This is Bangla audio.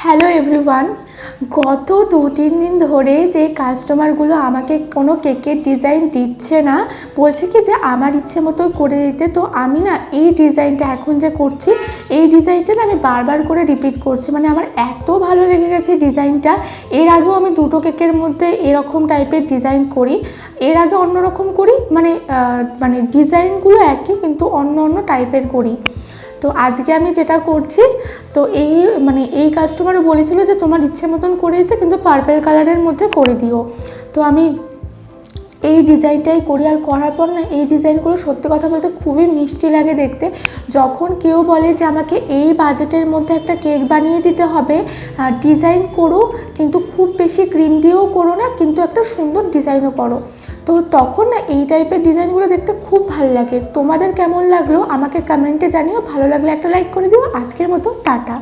Hello everyone. গত 2-3 দিন ধরে যে কাস্টমারগুলো আমাকে কোনো কেকের ডিজাইন দিচ্ছে না, বলছে কি যে আমার ইচ্ছে মতো করে দিতে। তো আমি না এই ডিজাইনটা এখন যে করছি, এই ডিজাইনটা না আমি বারবার করে রিপিট করছি। মানে আমার এত ভালো লেগে গেছে ডিজাইনটা। এর আগেও আমি দুটো কেকের মধ্যে এরকম টাইপের ডিজাইন করি, এর আগে অন্যরকম করি, মানে ডিজাইনগুলো একই কিন্তু অন্য অন্য টাইপের করি। তো আজকে আমি যেটা করছি, তো এই কাস্টমারও বলেছিল যে তোমার ইচ্ছে মতন করে দিতে, কিন্তু পার্পেল কালারের মধ্যে করে দিও। তো আমি এই ডিজাইনটাই করি। আর করার পর না এই ডিজাইনগুলো সত্যি কথা বলতে খুবই মিষ্টি লাগে দেখতে। যখন কেউ বলে যে আমাকে এই বাজেটের মধ্যে একটা কেক বানিয়ে দিতে হবে, ডিজাইন করো কিন্তু খুব বেশি ক্রিম দিয়েও করো না, কিন্তু একটা সুন্দর ডিজাইনও করো, তো তখন না এই টাইপের ডিজাইনগুলো দেখতে খুব ভালো লাগে। তোমাদের কেমন লাগলো আমাকে কমেন্টে জানিও। ভালো লাগলে একটা লাইক করে দিও। আজকের মতো টাটা।